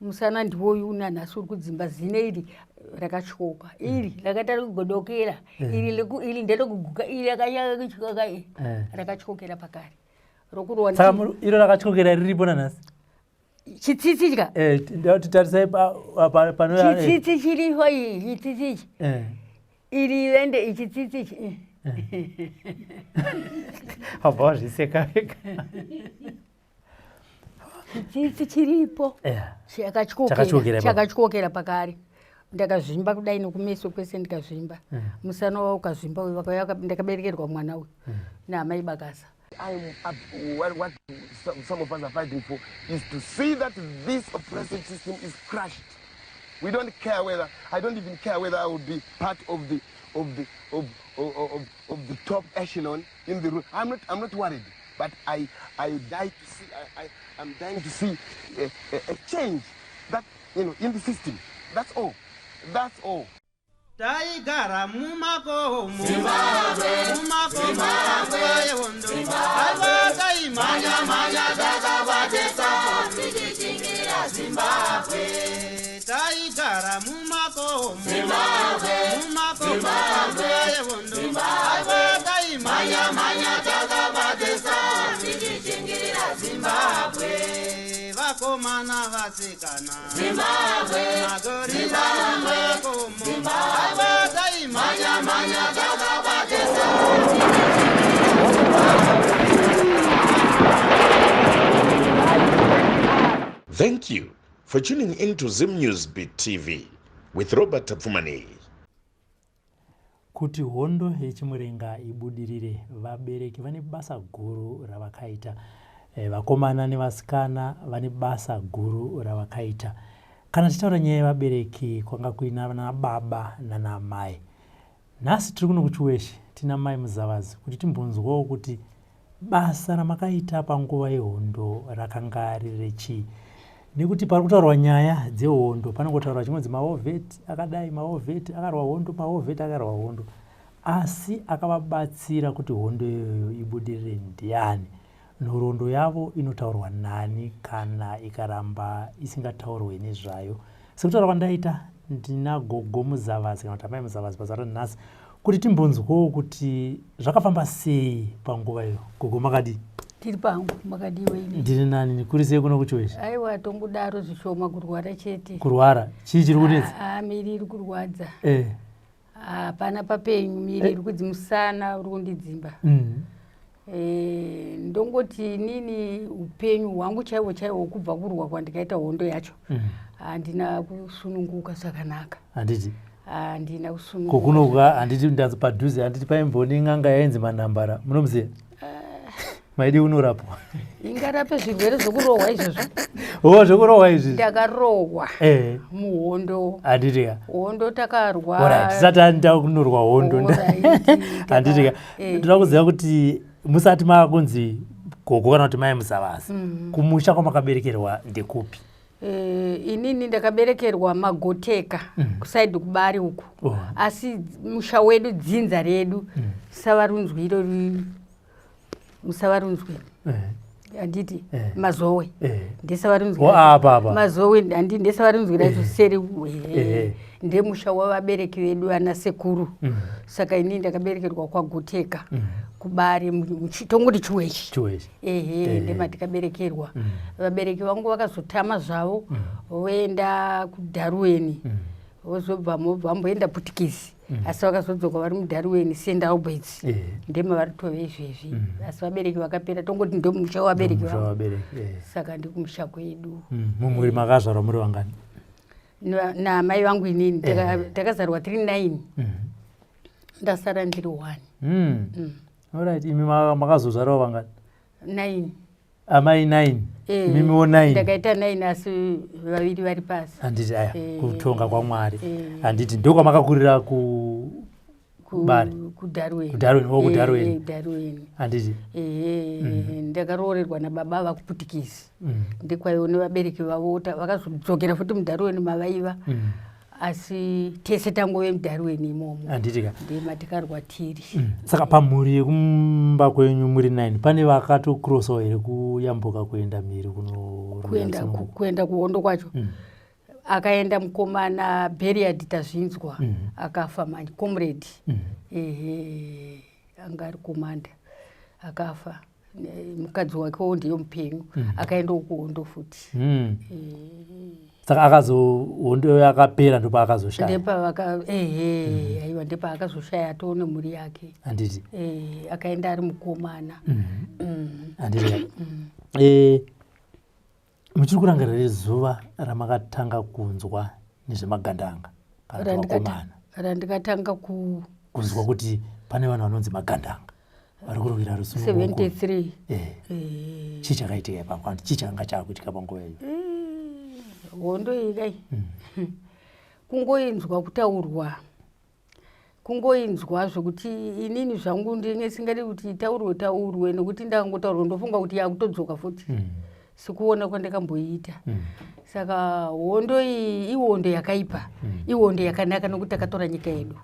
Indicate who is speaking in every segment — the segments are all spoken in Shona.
Speaker 1: musana ndiwoyu nanhasi uri kudzimba zine iri rakatyoka iri rakatara kugodokera iri nderokuguka iri rakanyakatyoka rakatyokera pakare rokurowa
Speaker 2: saka iro rakatyokera riripo nanhasi
Speaker 1: chitsitsi chika
Speaker 2: titarisai pano
Speaker 1: chitsitsi chiriho iyi chitsitsi ichi iri ende ichitsitsi ichi
Speaker 2: habva wazviseka veka
Speaker 1: chitsitsi chiripo chakatyokera pakare ndakazvimba kudai nokumeso kwese ndikazvimba musana wawo ukazvimba ndakaberekerwa mwana uyu naamai bakasa.
Speaker 3: What some of us are fighting for is to see that this oppressive system is crushed. We don't care whether I don't even care whether I would be part of the top echelon in the room. I'm not worried, but I'm dying to see a change that in the system. That's all. That's all.
Speaker 4: Taigara mumakomo yewondo aivaka imanya dzakabatesa tichingira Zimbabwe. Taigara mumakomo yewondo aivaka imanya dzakabatesa tichingira Zimbabwe. Vakomana vasikana Zimbabwe magori mumakomo aivaka imanya dzakabatesa.
Speaker 5: Thank you for tuning into Zim News Beat TV with Robert Tapfumani.
Speaker 2: Kuti hondo yechimurenga ibudirire, vabereki vane basa guru ravakaita. Vakomana nevasikana vane basa guru ravakaita. Kana tichitaura nyaya yevabereki kwanga kuina baba nanamai. Nhasi tiri kuno kuChiweshi tina mai Muzavazi kuti timbonzwawo kuti basa ramakaita panguva yehondo rakanga riri chii. Nekuti pari kutaurwa nyaya dzehondo panongotaurwa chimwe maovheti akadai maovheti akarwa hondo maovheti akarwa hondo, asi akavabatsira kuti hondo iyoyo ibudirire ndiani, nhoroondo yavo inotaurwa nani kana ikaramba isingataurwe nezvayo. Sekutaura kwandaita ndina gogo Muzavazi kana kuti amai Muzavazi pazaro nhasi kuti timbonzwawo kuti zvakafamba sei panguva iyo. Gogo makadi
Speaker 1: tiri pangu makadiwa ini
Speaker 2: ndiri nani nikuri sei kuno kuChiweshi?
Speaker 1: Aiwa tongodaro zvishoma kurwara chete.
Speaker 2: Kurwara chii chiri kunetsa?
Speaker 1: Miri iri kurwadza. Hapana papenyu, miri iri kudzimusana uri kundidzimba. Ndongoti nini upenyu hwangu chaiwo kubva kurwa kwandikaita hondo yacho handina kusununguka zvakanaka.
Speaker 2: Handiti
Speaker 1: handina kusununguka
Speaker 2: kokunoka handiti ndanzi padhuze handiti paimboni n'anga yainzi Manambara munomuziva? Maidi unorapwa
Speaker 1: ingarape zvirwere zvokurohwa izvozvo.
Speaker 2: Zvokurohwa izvi
Speaker 1: ndakarohwa muhondo.
Speaker 2: Handitika
Speaker 1: hondo takarwa
Speaker 2: tisati anda kunorwa hondo. Handitika ndoda kuziva kuti musati makunzi gogo kana kuti mai Muzavazi kumusha kwamakaberekerwa ndekupi?
Speaker 1: Inini ndakaberekerwa Magoteka kusaidi kubari uku, asi musha wedu dzinza redu Savarunzwi irori Musavarunzwi handiti Mazowe ndesavarunzwi Mazowe handi ndesavarunzwi racho seri ndemusha wavabereki vedu ana sekuru. Saka inini ndakaberekerwa kwaGoteka kubari tongoti Chiweshi. Ndematikaberekerwa. Vabereki vangu vakazotama zvavo voenda kuDharuweni vozobva vamboenda Putikisi, asi vakazodzoka vari muDharuweni St Alberts ndemavari tove izvezvi, asi vabereki vakapera tongoti ndomusha wavabereki vangu. Saka ndikumusha kwedu.
Speaker 2: Mumuri makazvarwa muri vangani?
Speaker 1: Namai vangu inini takazarwa 39 ndasara ndiri 1.
Speaker 2: Alright, imi makazozvarawo vangani?
Speaker 1: 9.
Speaker 2: Amai 9 imimiwo 9?
Speaker 1: Ndakaita 9 asi vaviri vari pasi.
Speaker 2: Handiti aya kutonga kwaMwari. Handiti ndokwamakakurira kubari
Speaker 1: kuDharuweni.
Speaker 2: Handiti
Speaker 1: ndakaroorerwa nababa vakuPutikisi ndikwaiwo nevabereki vavo vakazodzokera futi muDharuweni mavaiva, asi tese tangove muDharuweni imomo.
Speaker 2: Handitika
Speaker 1: ndematikarwa tiri.
Speaker 2: Saka pamhuri yekumba kwenyu muri 9 pane vakatokrosawo here kuyambuka kuenda mhiri
Speaker 1: kuenda kuhondo kwacho? akaenda mukomana Beriad Tazvinzwa akafa manje comrade anga ari komanda akafa mukadzi wakewo ndiyo mupenyu akaenda ukuhondo futi
Speaker 2: saka hondo yakapera ndopa akazoshaya
Speaker 1: aiwa ndepa akazoshaya atoone mhuri yake
Speaker 2: handiti
Speaker 1: akaenda ari mukomana
Speaker 2: handiti muchiri kurangarira zuva ramakatanga kunzwa nezvemagandanga kana kuvakomana
Speaker 1: randikatanga
Speaker 2: kunzwa kuti pane vanhu vanonzi magandanga vari kurwira rusununguko
Speaker 1: 73
Speaker 2: chii chakaitika ipapo chii chakanga chaakuitika panguva iyo
Speaker 1: hondo iyi kai kungoinzwa kutaurwa kungoinzwa zvokuti inini zvangu ndinge singadi kuti taurwe nekuti ndangotaurwa ndofunga kuti yakutodzoka futi sikuona kwandakamboita saka hondo iyi ihondo yakaipa ihondo yakanaka nokuti takatora nyika yedu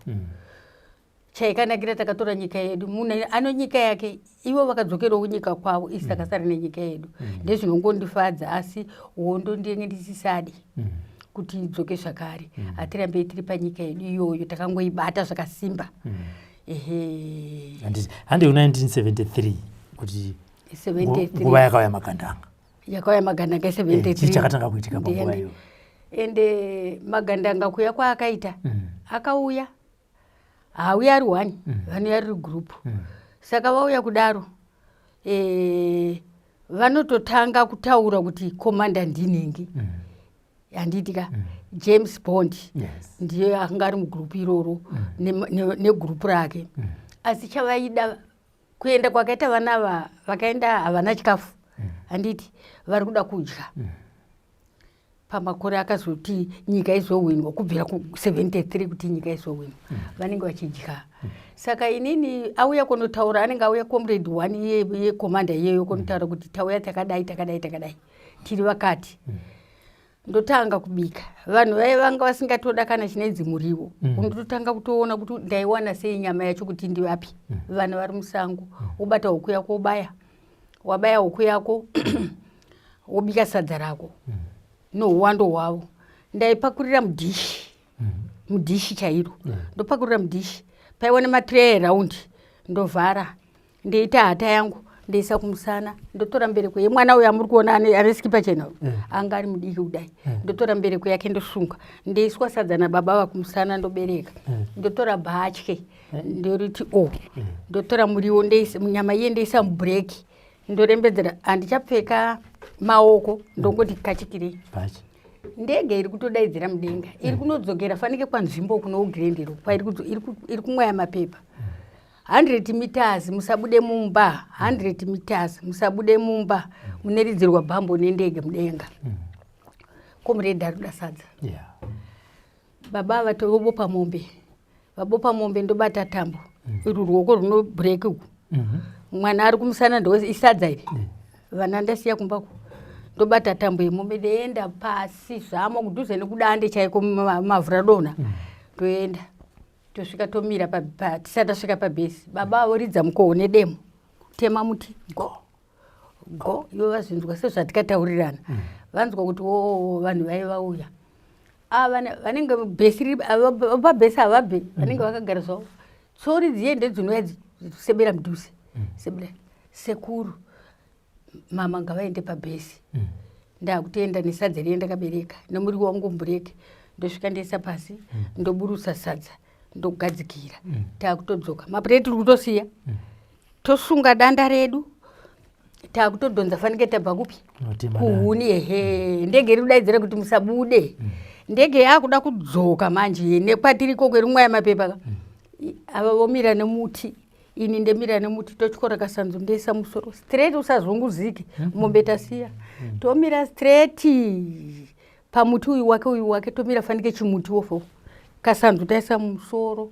Speaker 1: chaikanakira takatora nyika yedu munhu ano nyika yake ivo vakadzokerawo kunyika kwavo isi takasara nenyika yedu ndezvinongondifadza asi hondo ndinge ndisisadi kuti idzoke zvakare hatirambei tiri panyika yedu iyoyo takangoibata zvakasimba
Speaker 2: handi 1973 kuti nguva yakauya magandanga
Speaker 1: yakauya magandanga 73
Speaker 2: chii chakatanga kuitika panguva iyo
Speaker 1: ende magandanga kuya kwaakaita akauya hauya ari one vanouya riri gurupu saka vauya kudaro vanototanga kutaura kuti komanda ndinhingi handitika James Bond ndiye akanga ari mugurupu iroro negurupu rake asi chavaida kuenda kwakaita vanava vakaenda havana chikafu handiti vari kuda kudya pamakore akazoti nyika izohwinwa kubvira ku73 kuti nyika izohwinwa vanenge vachidya saka inini auya kunotaura anenge auya comrade 1 yekomanda iyeyo kunotaura kuti tauya takadai tiri vakati ndotanga kubika vanhu vanga vasingatoda kana chinenzi muriwo undotanga kutoona kuti ndaiwana sei nyama yacho kuti ndivapi vanhu vari musango wobata huku yako wabaya huku yako wobika sadza rako nouwando hwavo ndaipakurira mudhishi chairo ndopakurira mudhishi paiwa nematrey eraundi ndovhara ndeita hata yangu ndeisa kumusana ndotora mbereko yemwana uyo amuri kuona ane sikipa chena anga ari mudiki kudai ndotora mbereko yake ndosunga ndeiswa sadza nababa vakumusana ndobereka ndotora bhatye ndoriti ndotora muriwo nyama iye ndeisa mubhureki ndorembedzera handichapfeka maoko ndongoti kachikirei ndege iri kutodaidzira mudenga iri kunodzokera fanike kwanzvimbo kuno ugrendero iri kumwaya mapepa 100 meters musabude mumba 100 meters musabude mumba muneridzirwa bhambo nendege mudenga komredi ari kuda sadza baba vatovobopa mombe ndobata tambo iri ruoko runo break uku mwana ari kumusana ndo isadza iri vana ndasiya kumbako ndobata tambo yemombe ndeenda pasi zvamo kudhuze nekudande chaiko mavhura dona toenda tosvika tomira tisati tasvika pabhesi baba voridza mukoho nedemo tema muti go ivo vazvinzwa sezvatikataurirana vanzwa kuti vanhu vai vauya vanenge bhesi pabhesi havabve vanenge vakagara zvavo tsori dziende dzinouya dzisebera mudhuze sebera sekuru mama ngavaende pabhesi ndakutenda nesadza riye ndakabereka nemuriwo wangu mbureke ndosvika ndeisa pasi ndoburusa sadza ndogadzikira takutodzoka mapureti tiri kutosiya tosunga danda redu takutodhonza fanike tabva kupi kuhuni ndege iri kudaidzira kuti musabude ndege yakuda kudzoka manje nekwatiri koko rimwaya mapepa ava vomira nemuti ini ndemira nemuti totyora kasanzu ndeisa musoro straight usazunguzike mombe tasiya tomira straight pamuti uyu wake tomira fanike chimuti wofo kasanzu taisa musoro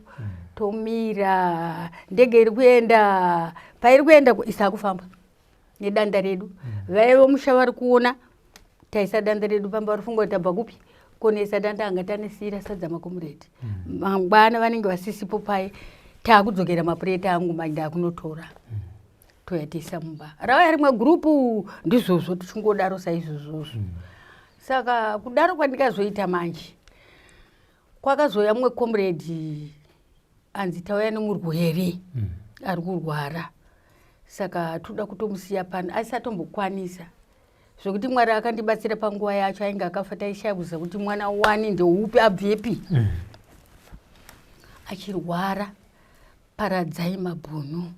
Speaker 1: tomira ndege iri kuenda pairi kuenda isa kufamba nedanda redu vaivo musha vari kuona taisa danda redu pamba vari funga tabva kupi konesa danda anga tanesira sadza makomureti mangwana vanenge vasisipo pai takudzokera mapureti angu manje akunotora toyatisa mumba rava rimwe gurupu ndizvozvo tichingodaro saizvozvozvo Saka kudaro kwandikazoita manje kwakazoya mumwe comrade anzi tauya nemurwere ari kurwara. Saka toda kutomusiya pano asi atombokwanisa zvokuti Mwari akandibatsira panguva yacho ainge akafa taishakuza kuti mwana wani ndeupi abvepi achirwara Paradzai Mabhunu.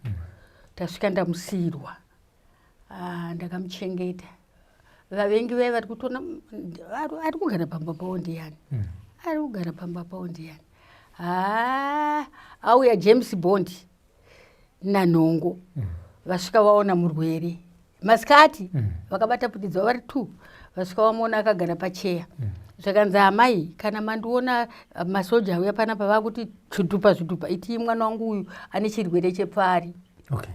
Speaker 1: Tasvika ndamusiyirwa ndakamuchengeta. Vavengi vai vari kutona ari kugara pamba pawo ndiyani ari kugara pamba pawo ndiyani auya James Bond naNhongo vasvika vaona murwere masikati vakabata putidzwa vari 2 vasvika vamuona akagara pacheya. Zvakanzi amai kana mandiona masoja auya panapa vakuti zvitupa iti mwana wangu uyu ane chirwere chepfari.
Speaker 2: Okay.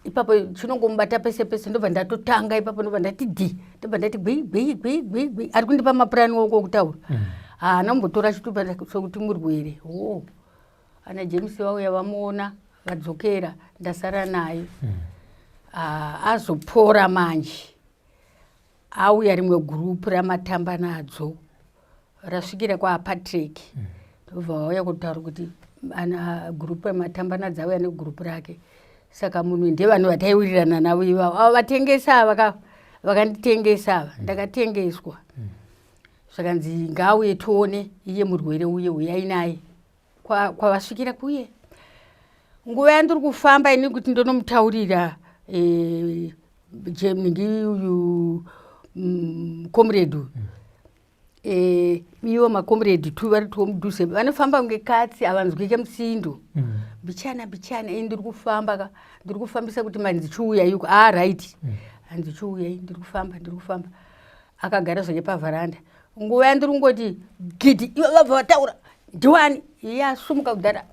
Speaker 1: Ipapo chinongomubata pese pese ndobva ndatotanga ipapo ndobva ndati ndobva ndati gwi ari kundipa mapurani woko kutaura nombotora chitupa sokuti murwere ana James vauya vamuona vadzokera ndasara naye azopora manje auya rimwe gurupu ramatamba nadzo rasvikira kwaPatrick ndobva vauya kutaura kuti ana gurupu ramatamba nadzo auya negurupu rake. Saka munhu ndevanhu vataiwirirana navo ivavo avo vatengesa vakanditengesa ava ndakatengeswa. Zvakanzi ngauye tione iye murwere uye uyai naye kwavasvikira kuye. Nguva yandiri kufamba ini kuti ndonomutaurira ningi uyu comrade ivo macomrade 2 vari tomudhuse vanofamba kunge katsi havanzwike musindo bichana ndiri kufambisa kuti manzi chiuya iko right hanzi chiuya ndiri kufamba akagara zvake pavharanda. Nguva yandiri kungoti gidi ivo vabva vataura ndiwani iye asumuka kudhara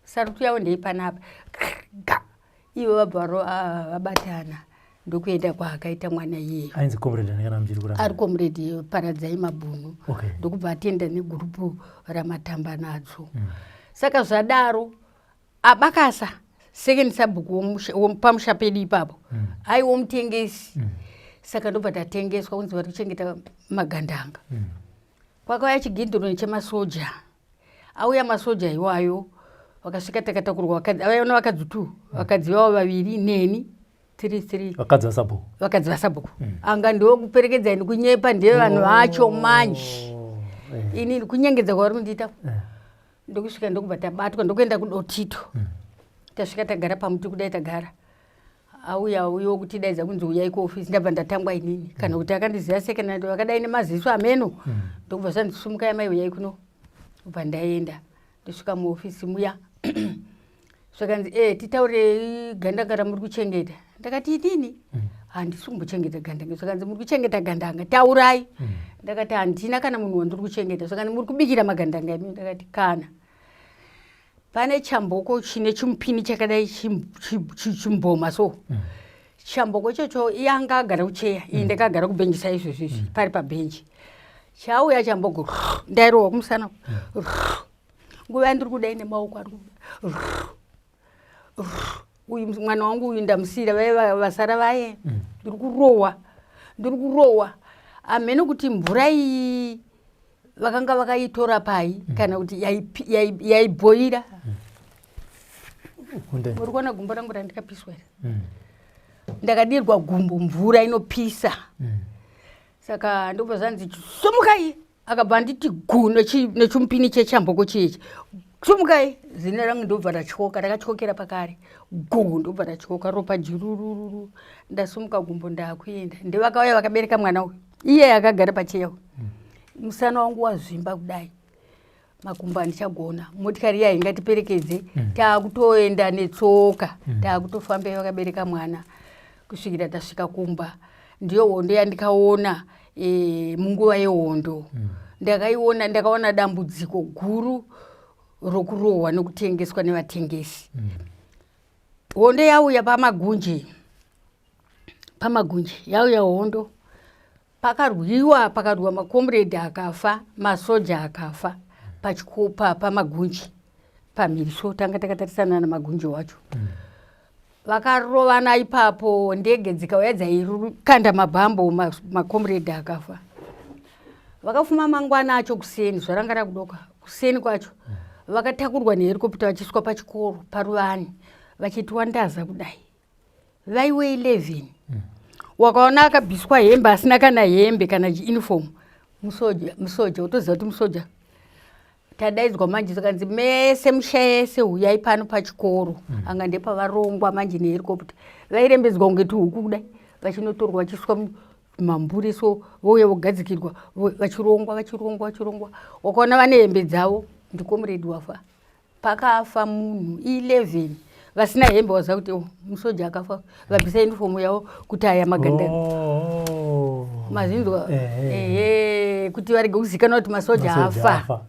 Speaker 1: sarutu yavo ndeipanapa ivo vabva vabatana ndokuenda kwaakaita mwana iyeyo.
Speaker 2: Ainzi comrade anamuchiri kuramba
Speaker 1: ari comrade Paradzai Mabhunu. Ndokubva atenda negurupu ramatamba nadzo. Saka zvadaro abakasa second sabhuku pamusha pedu ipapo aiwo mutengesi. Saka ndobva tatengeswa kunzi vari kuchengeta magandanga. Kwakauya chigindiro chemasoja auya masoja iwayo vakasvika takatakurwa avaiona vakadzi 2 vakadzi vavo 2 neni 3 vakadzi vasabhuku anga ndiwo kuperekedza ini kunyepa ndiye vanhu vacho manje ini kunyengedza kwavari kundiita ndokusvika ndokubva tabatwa ndokuenda kudotito tasvika tagara pamuti kudai tagara auya uyo kutidaidza kunzi uyai kuofisi ndabva ndatangwa inini kana kuti akandiziva sekenandi vakadai nemaziso ameno ndokubva zvandisumukai mai uyai kuno kubva ndaenda ndosvika muofisi muya zvakanzi titaurei gandanga muri kuchengeta ndakati idini handisi kumbochengeta gandanga. Zvakanzi muri kuchengeta gandanga taurai ndakati handina kana munhu wandiri kuchengeta. Zvakanzi muri kubikira magandanga emi ndakati kana. Pane chamboko chine chimupini chakadai chimboma so chamboko chocho iyanga agara kucheya iyi ndakagara kubhenji saizvozvizvi pari pabhenji chauya chamboko ndairohwa kumusana nguva yandiri kudai nemaoko ari uyu mwana wangu uyu ndamusira vaiva vasara vaye ndiri kurohwa amene kuti mvura iyi vakanga vakaitora pai kana kuti yaibhoira muri kuona gumbo rangu randikapiswa ndakadirwa gumbo mvura inopisa. Saka ndobva zvanzi sumukai akabva anditi gu nechimupini chechamboko chechi sumukai zina rangu ndobva ratyoka rakatyokera pakare gu ndobva ratyoka ropa jirururu ndasumuka gumbo ndakuenda ndevakauya vakabereka mwana uyu iye akagara pacheya musana wangu wazvimba kudai makumbo handichagona motikari iya ingatiperekedze taakutoenda netsoka taakutofamba vakabereka mwana kusvikira tasvika kumba. Ndiyo hondo yandikaona munguva yehondo ndakaona dambudziko guru rokurohwa nokutengeswa nevatengesi. Hondo yauya pamagunje yauya hondo pakarwiwa makomrade akafa masoja akafa pachikopa pamagunje pamhiri so tanga takatarisana namagunje wacho vakarovana ipapo, ndege dzikauya dzaikanda mabhambo, makomrade akafa. Vakafuma mangwana acho kuseni, zvaranga rakudoka kuseni kwacho, vakatakurwa neherikopita vachiswa pachikoro paruvani, vachitiwa ndaza kudai. Vaiwe 11. Wakaona akabviswa hembe asina kana hembe kana uniform, musoja, utoziva kuti musoja. Tadaidzwa manje sakanzi mese mushayese huyai pano pachikoro, anga ndepavarongwa manje neherikopita. Vairembedzwa kunge tuhuku kudai, vachinotorwa vachiswa mambure, so vouya vogadzikirwa vachirongwa. Wakaona vane hembe dzavo, ndikomrade wafa. Pakafa munhu 11 vasina hembe, waziva kuti musoja akafa, vabvisa uniform yavo kuti aya magandani. Mazinzwa kuti varege kuzikanwa kuti masoja afa.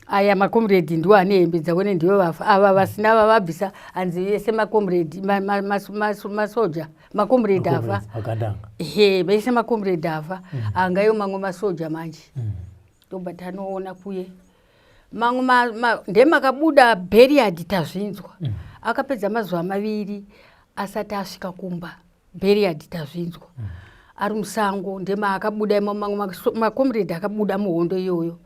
Speaker 1: Aya makomrade ndiwo ane hembe dzavo ndiwo vafa. Ava vasina vabvisa anzi vese makomrade, masoja, makomrade afa. Vese makomrade afa. Angayo mamwe masoja manje. Ndobva tanoona kuye. Mamwe ndemakabuda Beriard Tazvinzwa. Akapedza mazuva 2 asati asvika kumba. Beriard Tazvinzwa. Ari musango ndemaakabuda, mamwe makomrade akabuda muhondo iyoyo.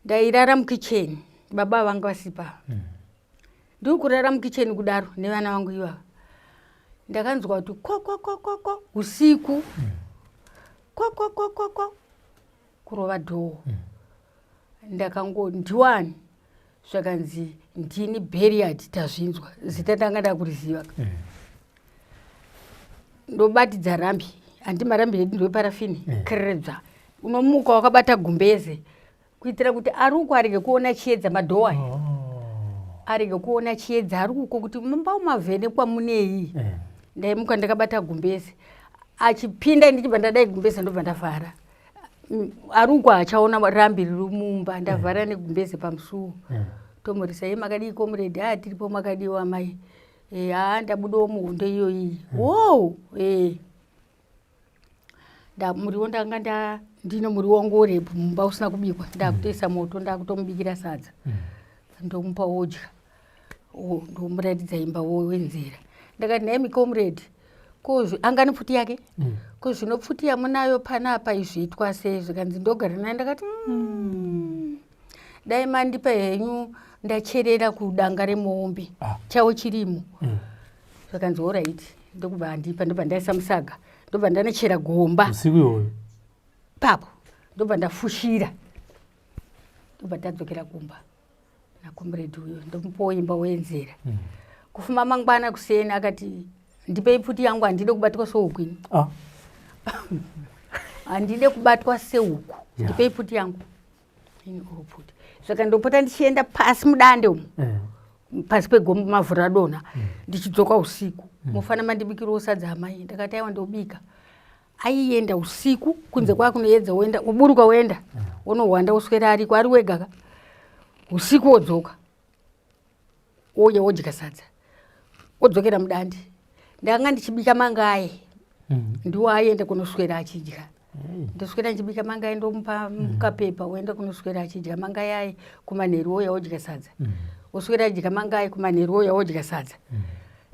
Speaker 1: Ndairara mukicheni, baba vanga vasipa. Ndiri kurara mukicheni kudaro nevana vangu ivava. Ndakanzwa kuti ko usiku. Ko kurova dhoo. Ndakangoti ndiwani, zvakanzi ndini Beriard Tazvinzwa, zita ndanga ndakuriziva. Ndobatidza rambi, handi marambi edu ndoparafini, kereredzwa. Unomuka wakabata gumbeze, kuitira kuti ari uko arege kuona chiedza madhoo aya. Arege kuona chiedza, ari uko kuti mambamavhenekwa munei. Ndaimuka ndakabata gumbeze. Achipinda ndichibva ndadai gumbeze ndobva ndavhara. Ari uko achaona rambi riri mumba, ndavhara negumbeze pamusuwo. Tomurisa, makadii komrade? Tiripo, makadiwa mai? Ndabudawo muhondo iyoyi. Wow! Muriwo ndanga ndino muriwo wangu urepu mumba usina kubikwa. Ndakutoisa moto, ndakutomubikira sadza. Ndomupa wodya. Ndomuratidza imba wenzera. Ndakati naye mikomrade, angani pfuti yake? Ko zvino pfuti yamunayo panapa izviitwa sei? Zvikanzi ndogara naye. Ndakati dai mandipa henyu ndacherera kudanga remombe chawo chirimo. Zvakanzi alright, ndokubva andipa, ndobva ndaisa musaga, ndobva ndanochera gomba
Speaker 2: usiku iyoyo
Speaker 1: papo, ndobva ndafushira, ndobva ndadzokera kumba nakomrade uyo, ndomupawo imba wenzera. Kufuma mangwana kuseni akati ndipei pfuti yangu, handide kubatwa sehuku ini. Handide kubatwa sehuku, ndipei pfuti yangu. Pfuti saka ndopota ndichienda pasi mudande umo, pasi pegomba mavhu radonha, ndichidzoka usiku. Mufana mandibikirawo sadza amai. Ndakati aiwa ndobika. Aienda usiku kunze kwakunoedza, woenda uburuka, woenda wonohwanda woswera ariko ari wega. Usiku wodzoka ouya wodya sadza, wodzokera mudande. Ndanga ndichibika mangaye, ndiwo aienda kunoswera achidya. Ndoswera ndichibika mangaye, ndomupa mukapepa, woenda kunoswera achidya mangaye aye. Kumanheru wouya wodya sadza, woswera adya mangaye, kumanheru wouya wodya sadza.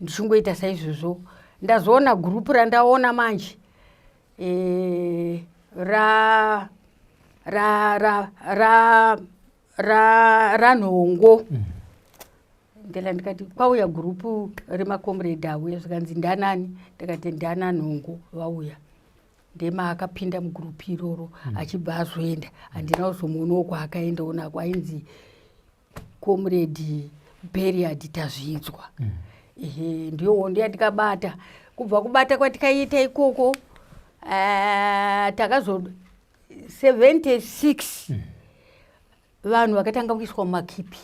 Speaker 1: Ndichingoita saizvozvo. Ndazoona gurupu randaona manje ranhongo. Ndela ndikati kwauya gurupu remakomrade auya, zvikanzi ndanani? Ndikati ndana nhongo vauya. Ndema akapinda mugurupu iroro achibva azoenda. Handina kuzomuonawo kwaakaenda onako, ainzi komrade Beriard Tazvinzwa. Ndiyo ndiyandikabata. Kubva kubata kwatikaita ikoko, takazo 76 vanhu vakatanga kuiswa mumakipi.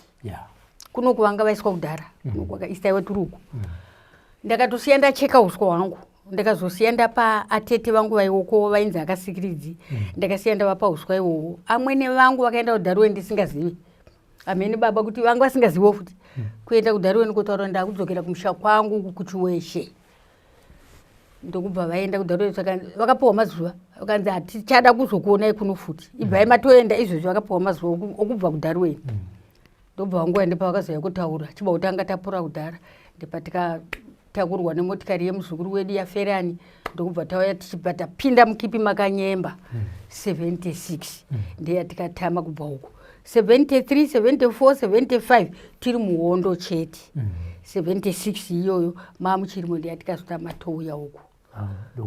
Speaker 1: Kuno kuvanga vaiswa kudhara, kwakaisaiwa turuku. Ndakatosiya ndacheka uswa hwangu, ndakazosiya ndapa atete vangu vaiwoko vainzi akasikiridzi. Ndakasiya ndavapa uswa iwowo. Amwene vangu vakaenda kudharuweni ndisingazivi. Amene baba kuti vangu vasingaziviwo futi. Kuenda kudharuweni kotaura ndakudzokera kumusha kwangu kuchiweshe. Ndokubva vaenda kudharuweni, vakapiwa mazuva. Vakanzi hatichada kuzokuonai kuno futi. Ibvai matoenda izvozvo, vakapiwa mazuva okubva kudharuweni. Ndobva vangu vaenda pavakazoya kutaura, chiba kuti anga tapura kudhara. Ndipo takurwa nemotikari yemuzukuru wedu yaferani ndokubva tauya tichibva tapinda mukipi makanyemba 76 ndeyatikatama kubva uko 73 74 75 tiri muhondo chete 76 iyoyo mamuchirimo ndeyatikazotama touya uko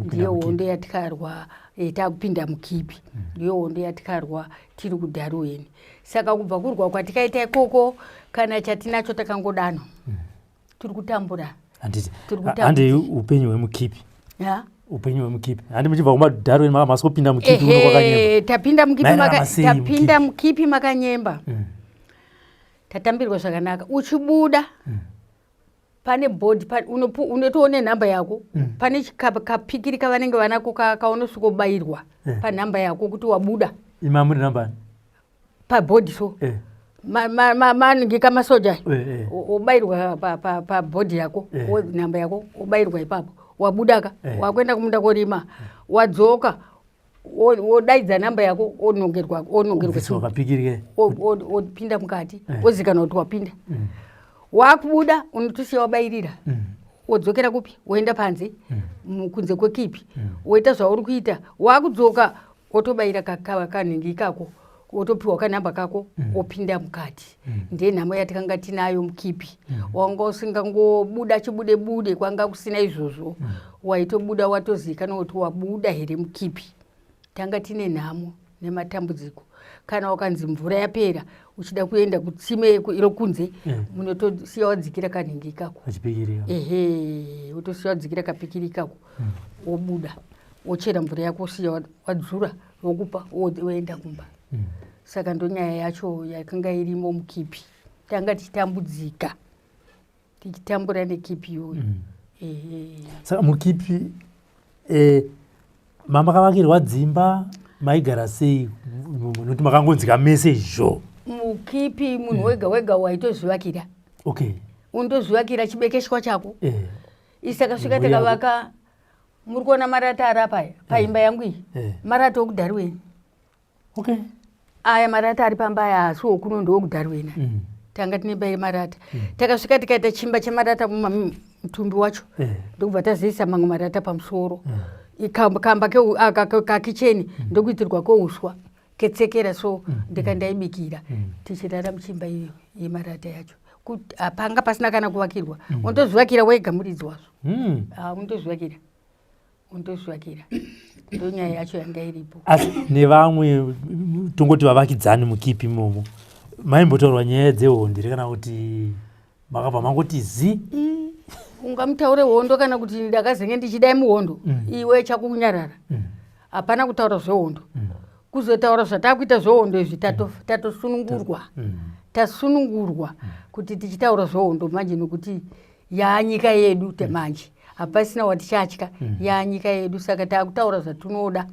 Speaker 1: ndiyo hondo yatikarwa takupinda mukipi ndiyo hondo yatikarwa tiri kuDarwen. Saka kubva kurwa kwatikaita ikoko kana chatinacho takangodano tiri kutambura.
Speaker 2: Handi upenyu hwemukipi upenyu hwemukipi handi muchibva kuDarwen masikopinda mukipi uno kwakanyemba
Speaker 1: tapinda mukipi makanyemba tatambirwa zvakanaka uchibuda pane board unotoone nhamba yako pane kapikiri kavanenge vanako kaunosvikobairwa panhamba yako kuti wabuda
Speaker 2: imamuri namba
Speaker 1: pabhodhi so manenge kamasoja obairwa pabhodhi yako nhamba yako obairwa ipapo wabudaka wakuenda kumunda korima wadzoka wodaidza nhamba yako onongerwa opinda mukati ozikanwa kuti wapinda wakubuda unotosiya wabairira wodzokera kupi woenda panze kunze kwekipi woita zvauri kuita wakudzoka wotobaira kanhingi kako wotopiwa kanhamba kako opinda mukati ndenhamo yatikanga tinayo mukipi wanga usingangobuda chibude kwanga kusina izvozvo waitobuda watozikanwa kuti wabuda here mukipi. Tanga tine nhamo nematambudziko kana ukanzi mvura yapera uchida kuenda kutsime irokunze munotosiya wadzikira kanhingi kako wotosiya wadzikira kapikiri kako wobuda wochera mvura yako siya wadzura wokupa woenda kumba. Saka ndonyaya yacho yakanga irimo mukipi tanga tichitambudzika tichitambura nekipi iyoyo.
Speaker 2: Saka mukipi mamakavakirwa dzimba maigara sei nokuti makangonzika mese izvo
Speaker 1: mukipi munhu wega wega waitozvivakira undozvivakira chibekeshwa chako isakasvika takavaka muri kuona marata ari apaya paimba yangu iyi marata okuDarwen aya marata ari pamba aya asi wokuno ndowokuDarwen tanga tine marata takasvika tikaita chimba chemarata mutumbi wacho ndokubva tazoisa mamwe marata pamusoro kamba kakicheni ndokuitirwa kouswa ketsekera so ndikandaibikira tichirara muchimba iyo yemarata yacho panga pasina kana kuvakirwa undozvivakira wega muridzi wazvo undozvivakira ndonyaya yacho yanga iripo.
Speaker 2: Asi nevamwe tongoti vavakidzani mukipi imomo maimbotaurwa nyaya dzehondi kana kuti makabva mangoti
Speaker 1: ungamutaure hondo kana kuti ndakazenge ndichidai muhondo iwe chakunyarara hapana kutaura zvehondo kuzotaura zvatakuita zvehondo izvi tasunungurwa kuti tichitaura zvehondo manje nokuti yaanyika yedu temanje hapasina watichatya yaanyika yedu saka takutaura zvatinoda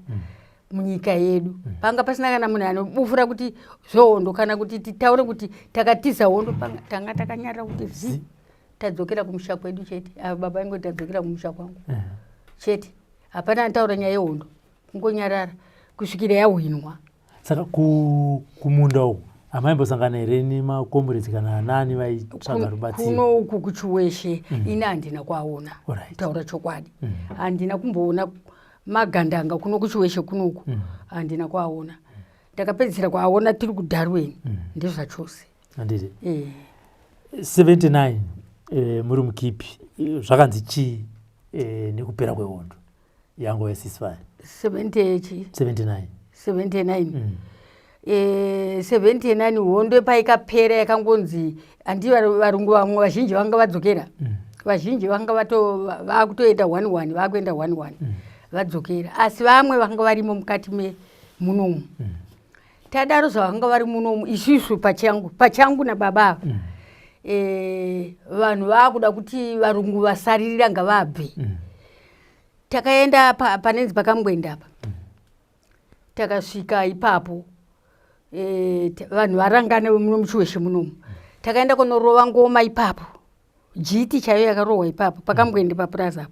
Speaker 1: munyika yedu panga pasina kana munhu anobufura kuti zvehondo kana kuti titaure kuti takatiza hondo tanga takanyarara kuti tadzokera kumusha kwedu chete baba ingo tadzokera kumusha kwangu chete hapana antaura nyaya yehondo kungonyarara kusvikira yahwinwa.
Speaker 2: Saka kumunda uku amaimbosangana here nemakomboredzi kana anani vaitsvaga rubatsiro
Speaker 1: kuno uku kuchiweshe ini handina kwaona taura chokwadi handina kumboona magandanga kuno kuchiweshe kunoku handina kwaona ndakapedzisira kwaona tiri kuDarwen ndezvachose
Speaker 2: handiti 79 muri mukipi zvakanzi chii nekupera kwehondo yango yesisfire 79 79 hondo paikapera yakangonzi handi varungu vamwe vazhinji vanga vadzokera vazhinji vanga vakutoenda 1-1 vakuenda 1-1 vadzokera asi vamwe vanga varimo mukati munomu tadaro zvavanga vari munomu isusu pachangu nababa vanhu vakuda kuti varungu vasaririra ngavabve takaenda panenzi pakambwenda apa takasvika ipapo vanhu varangane muchiweshe munomu takaenda kunorova ngoma ipapo jiti chaiyo yakarohwa ipapo pakambwende papuraza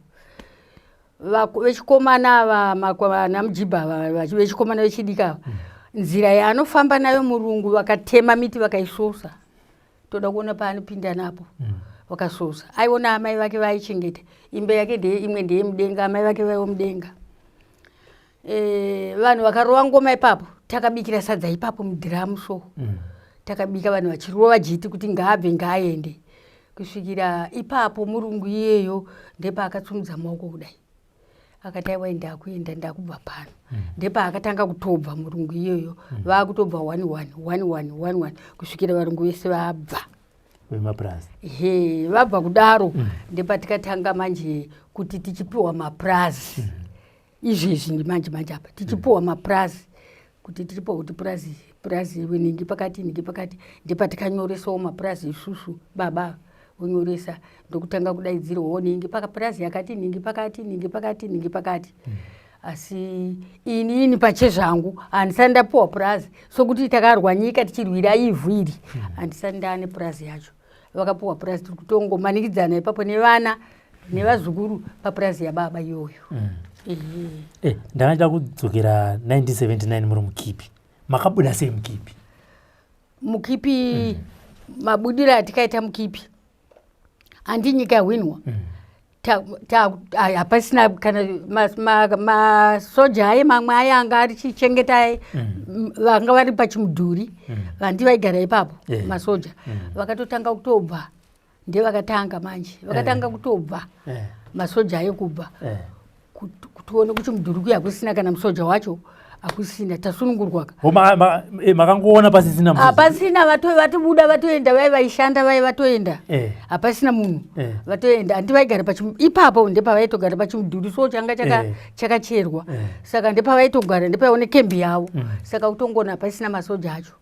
Speaker 2: apo vechikomana vanamujibha vechikomana vechidika nzira yaanofamba nayo murungu vakatema miti vakaisosa toda kuona paanopinda napo
Speaker 1: wakasosa. Aiona amai vake vaichengeta. Imba yake imwe ndiye mudenga, amai vake vaiwo mudenga. Vanhu vakarova ngoma ipapo, takabikira sadza ipapo mudhiramu so. Takabika vanhu vachirova jiti kuti ngaabve ngaaende. Kusvikira ipapo murungu iyeyo ndepaakatsumudza maoko kudai. Akati aiwa ndakuenda ndakubva pano. Ndepaakatanga kutobva murungu iyeyo. Vaakutobva 1-1 kusvikira varungu vese vabva.
Speaker 2: Vemapurazi.
Speaker 1: Vabva kudaro ndepatikatanga manje kuti tichipiwa mapurazi. Izvezvi manje apa tichipiwa mapurazi kuti tichipiwa kuti purazi iwe ningi pakati ndepatikanyoresawo mapurazi isusu baba onyoresa ndokutanga kudaidzirwawo ningi pakapurazi yakati ningi pakati. Asi ini pachezvangu handisati ndapiwa purazi sokuti takarwa nyika tichirwira ivhu iri handisati ndaane purazi yacho. Vakapiwa purazi tiri kutongomanikidzana ipapo nevana nevazukuru papurazi yababa iyoyo.
Speaker 2: Ndakada kudzokera 1979 muri Mukipi. Makabuda sei Mukipi?
Speaker 1: Mukipi mabudiro atikaita Mukipi handi nyika yawinwa. Hapasina kana masoja aimamwe ayanga arichichengeta vanga vari pachimudhuri vandi vaigara ipapo masoja vakatotanga kutobva ndevakatanga manje vakatanga kutobva masoja ayekubva kutione kuchimudhuri kuya kusina kana musoja wacho akusina tasunungurwa.
Speaker 2: Makangoona pasisina munhu?
Speaker 1: Hapasina, vatobuda vatoenda, vai vaishanda vai vatoenda. Hapasina munhu. Vatoenda handi vaigara ipapo ndepavaitogara pachimudhuri so changa chakacherwa. Saka ndepavaitogara ndepaione kembi yavo. Saka kutongona hapasina masoja acho.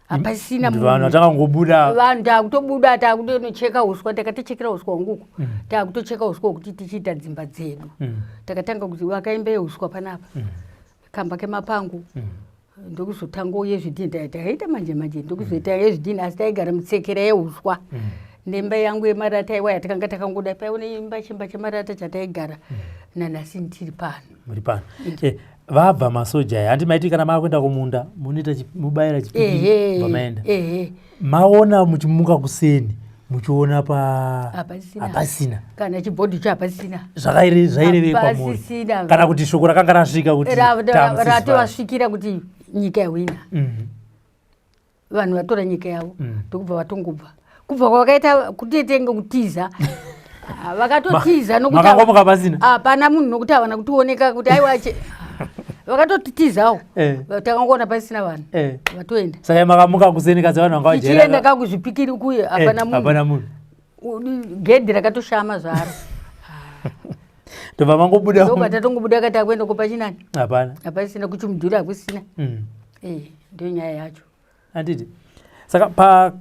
Speaker 1: Hapasina munhu.
Speaker 2: Vanhu vatangobuda.
Speaker 1: Vanhu takutobuda takutocheka uswa, takatochekera uswa nguku. Takutocheka uswa kuti tichiita dzimba dzedu. Takatanga kuti vakaimbe uswa panapa. Kamba kemapangu ndokuzotango yezvidhini taita manje ndokuzoita yezvidhini asi taigara mutsekera yeuswa. Nemba yangu yemarata iwaya takanga takangoda paione imba chimba chemarata chataigara nanhasi ndiri pano.
Speaker 2: Muri pano. Vabva masoja aya handi maiti kana maakuenda kumunda munoita mubayira chipiri pamaenda. Maona muchimuka kuseni muchiona hapasina
Speaker 1: kana chibhodhi chapasina
Speaker 2: zvairevekwa muri kana kuti shoko rakanga rasvika kuti
Speaker 1: ratovasvikira kuti nyika yawina. Vanhu vatora nyika yavo ndokubva vatongobva kubva kwakaita kutetenge kutiza vakatotiza
Speaker 2: nokuti pasina
Speaker 1: hapana munhu nokuti havana kutioneka kuti aiwa vakatotizawo takangona pasina vanhu vatoenda.
Speaker 2: Saka makamuka kuseni kadzi vanhu vanga vajera
Speaker 1: tichienda kakuzvipikiri kuye hapana munhu gedhi rakatoshama zvaro.
Speaker 2: Tobva mangobuda
Speaker 1: ndokwatatongobuda kati akuenda kopachinani
Speaker 2: hapasina
Speaker 1: kuchimudhuri hakusina. Ndio nyaya yacho.
Speaker 2: Handiti saka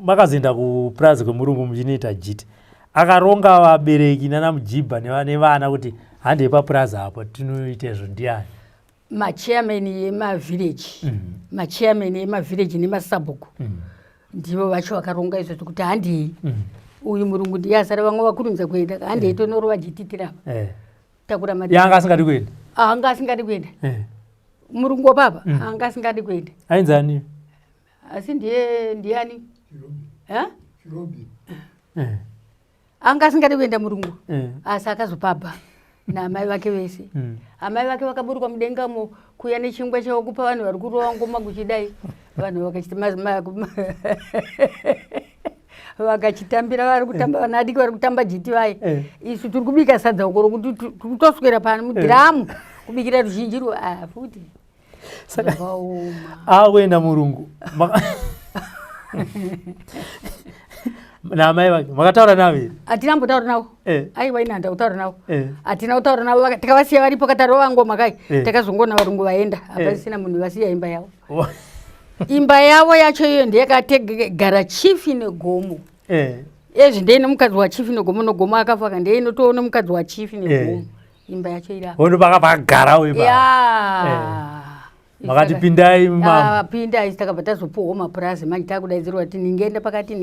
Speaker 2: makazoenda kupurazi kwemurungu muchinoita jiti akaronga vabereki nanamujibha nevana kuti handei papurazi apo tinoita izvo ndiani?
Speaker 1: Machairman emavhireji nemasabhuku ndivo vacho vakaronga izvo kuti handei uyu murungu ndiye asara vamwe vakurumidza kuenda handei tonorova jiti tirapa takura mari
Speaker 2: yanga asingadi kuenda.
Speaker 1: Anga asingadi kuenda murungu wapapa anga asingadi kuenda.
Speaker 2: Ainzani?
Speaker 1: Asi ndiani? Anga asingadi kuenda murungu asi akazopabha naamai vake vese. Amai vake vakaburukwa mudengamo kuya nechingwa chavo kupa vanhu vari kurova ngoma kuchidai vanhu vakachitambira vari kutamba vana adiki vari kutamba jiti vai isu tiri kubika sadza ukoro kuti kutoswera pano mudhiramu kubikira ruzhinji futi
Speaker 2: akuenda murungu naamai vake makataura navo here? Hatina
Speaker 1: mbotaura navo. Aiwa inhanda kutaura navo. Hatina kutaura navo takavasiya varipo katarova ngoma kai takazongona varungu vaenda hapasina munhu vasiya imba yavo. Imba yavo yacho iyo ndeyakategara chifi negomo. Ezvi ndeine mukadzi wachifi negomo nogomo akafa kandeinotoona mukadzi wachifi negomo. Imba yacho ira
Speaker 2: ono pakagarawo ipa makati pindai
Speaker 1: pindai takabva tazopuwawo mapurazi manje takudaidzirwa kuti ningeenda pakati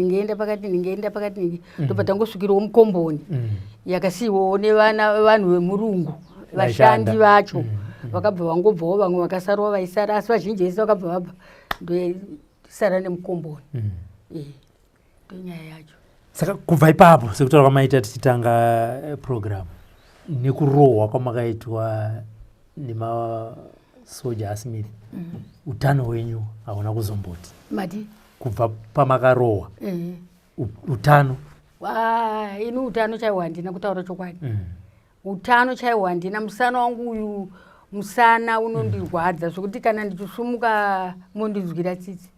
Speaker 1: ndobva tangosvikirawo mukomboni yakasiyiwawo nevanhu vemurungu vashandi vacho vakabva vangobvawo vamwe vakasarawo vaisara asi vazhinji vese vakabva vabva ndosara nemukomboni. Ndonyaya yacho.
Speaker 2: Saka kubva ipapo sekutaura kwamaita tichitanga program nekurohwa kwamakaitwa nemasoja asimiri utano hwenyu hauna kuzomboti
Speaker 1: mati
Speaker 2: kubva pamakarohwa utano
Speaker 1: ini utano chaiwa handina kutaura chokwadi utano chaiwa handina musana wangu uyu musana unondirwadza zvokuti kana ndichisumuka mondinzwira tsitsi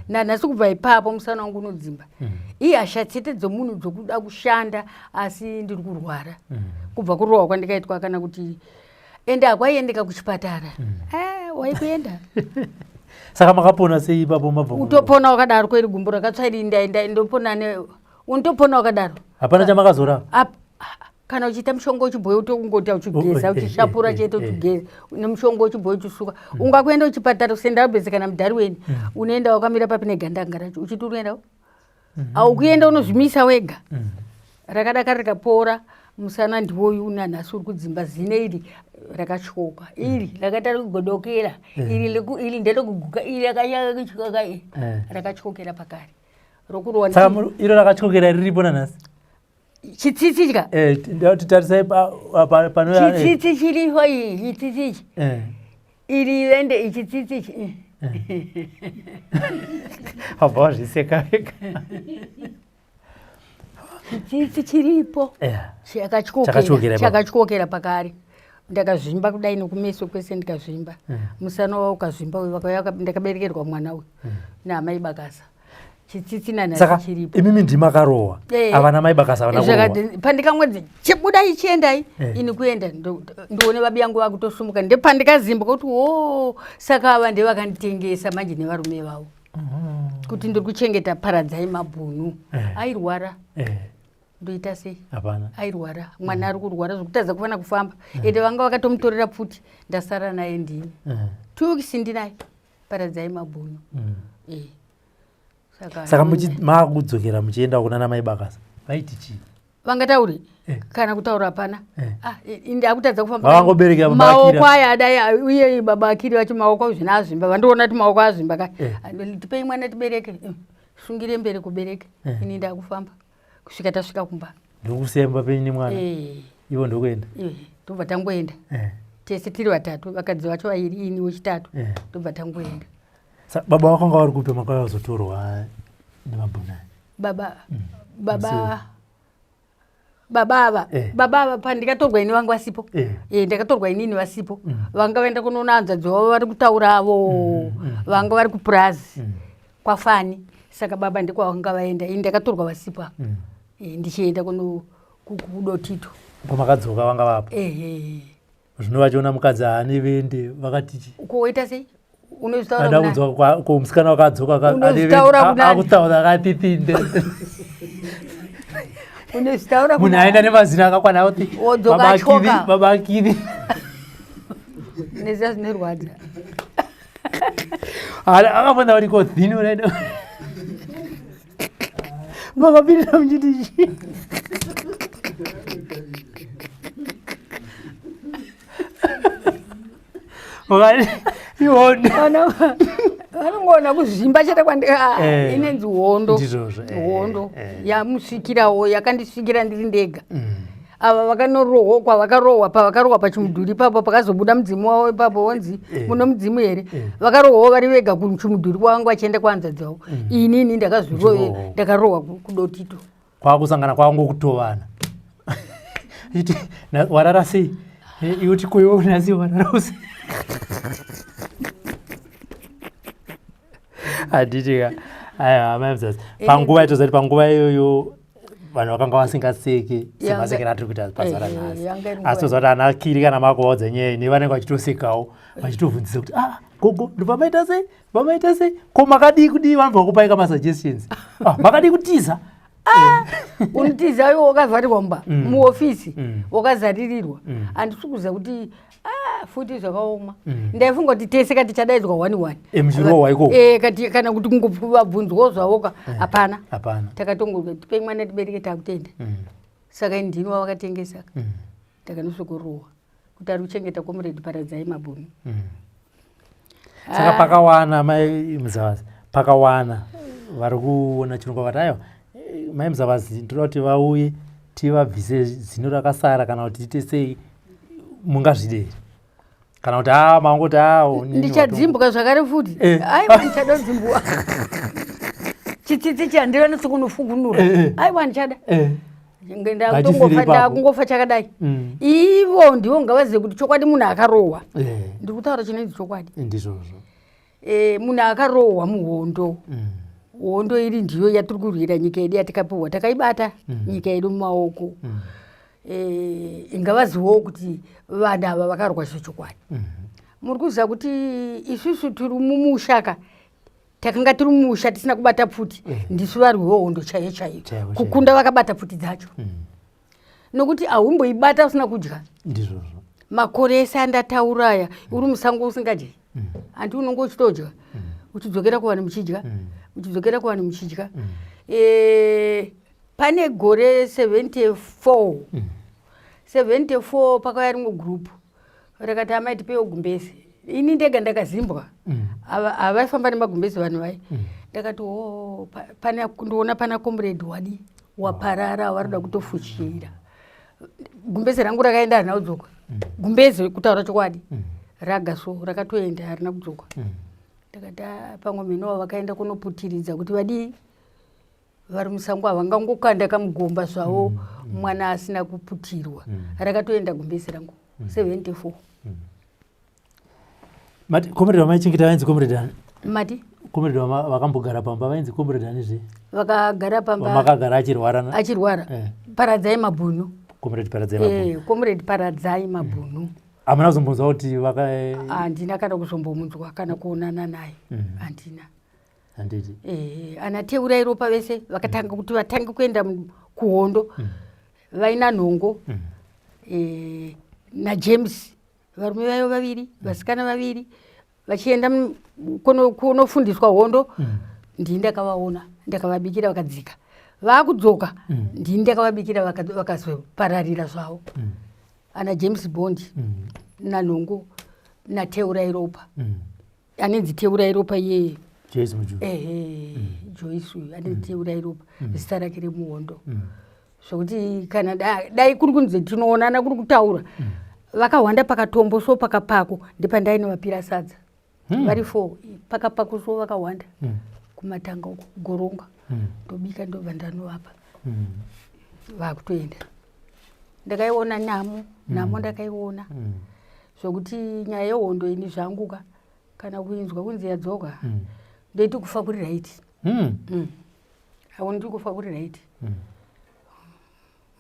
Speaker 1: nanhasi kubva ipapo musana wangu unodzimba ihasha tsete dzomunhu dzokuda kushanda asi ndiri kurwara kubva kurohwa kwandikaitwa kana kuti ende hakwaiendeka kuchipatara waikuenda
Speaker 2: saka makapona sei ipapo mabva
Speaker 1: utopona wakadaro kweri gumbo rakatsvairi ndopona unotopona wakadaro
Speaker 2: hapana chamakazorava
Speaker 1: kana uchiita mushonga uchibhoya utongota uchigeza uchishapura chete uchigeza nemushonga uchibhoya uchisuka ungakuenda uchipatara kusendabhesi kana mudhariweni unoenda wakamira papine gandanga racho uchiti unoendawo aukuenda unozvimisa wega rakadaka rikapora musana ndiwoyu nanhasi uri kudzimba zine iri rakatyoka iri rakatari kugodokera iri nderekuguka iri akanyakachikaka rakatyokera pakare rokurowa
Speaker 2: iro rakatyokera riripo nanhasi
Speaker 1: chitsitsi chika
Speaker 2: titarisai
Speaker 1: chitsitsi chiriho iyi chitsitsi ichi iri ende ichitsitsi ichi
Speaker 2: abva wazviseka vega
Speaker 1: chitsitsi chiripo chakatyokera pakare ndakazvimba kudai nokumeso kwese ndikazvimba musana wawo ukazvimba ndakaberekerwa mwana uyu naamai bakasa chitsitsi nanhasi chiripo
Speaker 2: imimi ndimakarohwa avana mai bakasa avana kurohwa
Speaker 1: pandikamwedzi chibuda ichiendai ini kuenda ndione babi yangu vakutosumuka ndepandikazimba kuti saka ava ndevakanditengesa manje nevarume vavo kuti ndiri kuchengeta Paradzai Mabhunu airwara ndoita sei
Speaker 2: hapana
Speaker 1: airwara mwana ari kurwara zvokutadza kufana kufamba ende vanga vakatomutorera pfuti ndasara naye ndini tukisi ndinaye Paradzai Mabhunu
Speaker 2: saka makudzokera muchienda kuna namai bakasa vaiti chii
Speaker 1: vangatauri kana kutaura hapana indi akutadza
Speaker 2: kufamba
Speaker 1: maoko aya adai uye baba akiri vacho maoko zvina azvimba vandiona kuti maoko azvimba ka tipei mwana tibereke sungire mberi kubereke ini ndakufamba kusvika tasvika kumba
Speaker 2: ndokusemba penyu nemwana ivo ndokuenda
Speaker 1: tobva tangoenda tese tiri vatatu vakadzi vacho vairi ini wechitatu tobva tangoenda
Speaker 2: baba vakanga vari kupe makauya vazotorwa nemabhunai
Speaker 1: baba ava pandikatorwa ini vanga vasipo ndakatorwa inini vasipo vanga vaenda kunoona hanzvadzi vavo vari kutaura avo vanga vari kupurazi kwafani saka baba ndikwavanga vaenda ini ndakatorwa vasipo apa ndichienda kudotito
Speaker 2: pamakadzoka vanga vapo zvino vachiona mukadzi haane vende vakatichi
Speaker 1: koita sei
Speaker 2: musikana wakadzoka akutaura akatitinde munhu aenda nemazina akakwana kuti baba akiri
Speaker 1: nezia zvinerwadza
Speaker 2: akapona kuti kodhini unaenda makapinda muchitichi
Speaker 1: vanongoona kuzvimba chete kwandika inenzi hondo yamusvikirawo yakandisvikira ndiri ndega ava vakanorohwa pavakarohwa pachimudhuri papo pakazobuda mudzimu wavo ipapo wanzi muno mudzimu here vakarohwawo vari vega kuchimudhuri kwavanga vachienda kuhanzvadzi wavo inini ndakarohwa kudotito
Speaker 2: kwakusangana kwangu kutovana iti warara sei iuti kuiwo nasi warara sei haditika amaimzasi panguva itozati panguva iyoyo vanhu vakanga vasingaseke semasekera atiri kuita pazara nhasi asi tozati ana akiri kana makuvaudza nyaya ini vanenge vachitosekawo vachitovhunzisa kuti gogo ndopamaita sei ko makadii kudii vanhu vakupaika masuggestions makadii kutiza
Speaker 1: unitiza iwo wakavharirwa mba muofisi wakazaririrwa handisi kuziva kuti futi zvakaoma ndaifunga kuti tese kati chadaidzwa 1-1
Speaker 2: muchirohwa ikoko
Speaker 1: kana kuti kungobvunzwawo zvavoka hapana takatongoa tipei mwana tibereke takutenda saka ndini wavakatengesa takanosokorohwa kuti ari kuchengeta Comrade Paradzai Mabhunu
Speaker 2: saka pakawana mai muzavasi pakawana vari kuona chirongwa vati aiwa maimzavazi ndoda kuti vauye tivabvise zino rakasara kana kuti tiite sei mungazvidei kana kuti mangoti
Speaker 1: ndichadzimbwa zvakare futi aiwa ndichada kudzimbwa chitsitsi chandiranatso kunofugunura aiwa ndichada ndakungofa chakadai ivo ndivo ngavazive kuti chokwadi munhu akarohwa ndiri kutaura chinenzi chokwadi
Speaker 2: ndizvozvo
Speaker 1: munhu akarohwa muhondo hondo iri ndiyo yatiri kurwira nyika yedu yatikapiwa takaibata nyika yedu mumaoko ingavazivewo kuti vanhu ava vakarwa chokwadi muri kuziva kuti isusu tiri mumushaka takanga tiri mumusha tisina kubata pfuti ndisu varwiwo hondo chaiyo chaiyo kukunda vakabata pfuti dzacho nokuti haumboibata usina kudya
Speaker 2: ndizvozvo
Speaker 1: makore ese andatauraya uri musango usingadyi handi unonge uchitodya uchidzokera kuvanhu muchidya uchidzokera kuvanhu muchidya pane gore 74 pakauya rimwe gurupu rakati amai tipewo gumbezi ini ndega ndakazimbwa havaifamba nemagumbezi vanhu vai ndakati ndoona pana comrade wadi waparara varida kutofushira gumbezi rangu rakaenda harina kudzoka gumbezi kutaura chokwadi ragaso rakatoenda harina kudzoka ndakati pamwe mhenowa vakaenda kunoputiridza kuti vadii vari musango havangangokanda kamugomba zvavo mwana asina kuputirwa rakatoenda gumbezi rangu 74
Speaker 2: mati comrade vamaichengeta vainzi comrade ani
Speaker 1: mati
Speaker 2: comrade vakambogara pamba vainzi comrade ani zve
Speaker 1: vakagara pamba
Speaker 2: vamakagara achirwara
Speaker 1: Paradzai Mabhunu
Speaker 2: comrade Paradzai Mabhunu
Speaker 1: comrade Paradzai Mabhunu
Speaker 2: hamuna kuzombonzwa kuti
Speaker 1: handina kana kuzombomunzwa kana kuonana naye handina
Speaker 2: handiti
Speaker 1: ana Teura Iropa vese vakatanga kuti vatange kuenda kuhondo vaina nhongo naJames varume vayo vaviri vasikana vaviri vachienda kunofundiswa hondo ndini ndakavaona ndakavabikira vakadzika vaakudzoka ndini ndakavabikira vakazopararira zvavo ana James Bond nanhongo naTeura Iropa anenzi Teura Iropa iyeye Joyce uyu anenzi Teura Iropa zita rake remuhondo zvokuti kana dai kuri kunzi tinoonana kuri kutaura vakawanda pakatombo so pakapako ndipandainovapira sadza vari 4 pakapako so vakawanda kumatanga uko goronga ndobika ndobva ndanovapa vakutoenda ndakaiona nhamo ndakaiona zvokuti nyaya yehondo ini zvanguka kana kuinzwa kunzi yadzoka ndoiti kufa kuri raiti hauniti kufa kuri raiti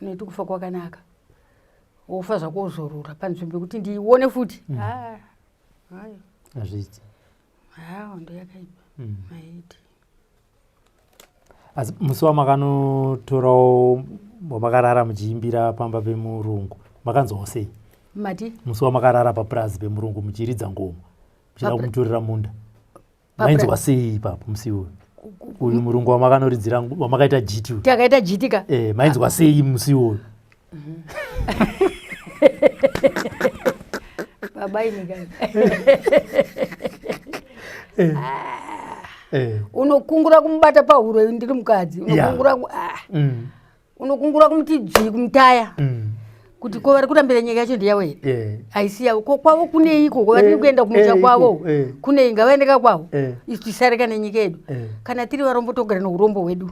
Speaker 1: unoiti kufa kwakanaka wofa zvako wozorora panzvimbo yekuti ndione futi
Speaker 2: hazviti
Speaker 1: hondo yakaipa maiti
Speaker 2: asi musi wamakanotorawo wamakarara muchiimbira pamba pemurungu makanzwawo sei
Speaker 1: mati
Speaker 2: musi wamakarara papurazi pemurungu muchiridza ngoma muchida kumutorera munda mainzwa sei ipapo musi uyu murungu wamakanoridzira wamakaita jiti
Speaker 1: takaita jiti ka
Speaker 2: mainzwa sei musi uyu
Speaker 1: babainika unokungura kumubata pahuro ndiri mukadzi unokungura kumuti dzvi kumutaya kuti ko vari kurambira nyika yacho ndiyawo here haisi yavo ko kwavo kuneiko kwavari kuenda kumusha kwavo kunei ngavaendeka kwavo isu tisareka nenyika yedu kana tiri varombotogara neurombo hwedu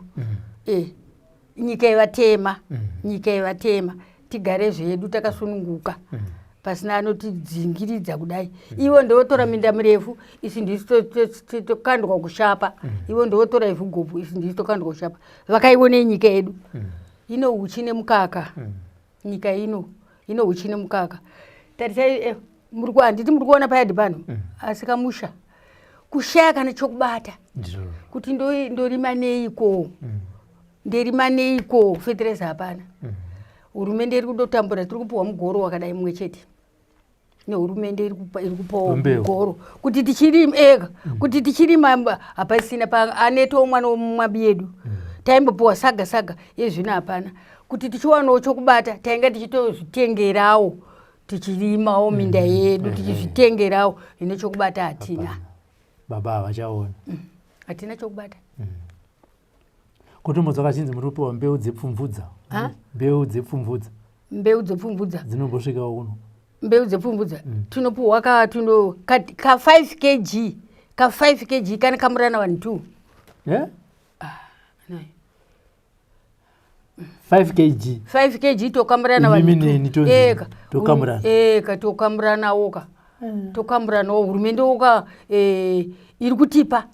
Speaker 1: nyika yevatema nyika yevatema tigare zvedu takasununguka pasina anotidzingiriza kudai ivo ndovotora minda mirefu isi ndisi tokandwa kushapa ivo ndovotora ivhu gopu isi ndisi tokandwa kushapa vakaione nyika yedu ino uchi nemukaka nyika ino uchi nemukaka tarisai handiti muri kuona payadi pano asi kamusha kushaya kana chokubata kuti ndorima neiko nderima neiko fetereza hapana hurumende iri kudotambura tiri kupiwa mugoro wakadai mumwe chete nehurumende iri kupawo mugoro kuti tichirima ega kuti tichirima hapasina anetowo mwana womumwabi yedu taimbopiwa saga yezvino hapana kuti tichiwanawo chokubata tainga tichitozvitengerawo tichirimawo minda yedu tichizvitengerawo ine chokubata hatina
Speaker 2: baba havachaona
Speaker 1: hatina chokubata
Speaker 2: Kutombodzwa chinzi muri kupiwa mbeu dzepfumvudza. Mbeu dzepfumvudza.
Speaker 1: Mbeu dzepfumvudza.
Speaker 2: Dzinombosvika uno.
Speaker 1: Mbeu dzepfumvudza. Tunopiwa ka 5 kg. Ka 5 kg kana kamurana 1 2.
Speaker 2: Yeah? 5 kg.
Speaker 1: 5 kg tokamurana
Speaker 2: 1
Speaker 1: eka.
Speaker 2: Tokamurana.
Speaker 1: Eka tokamurana oka. Tokamurana hurumende oka iri kutipa.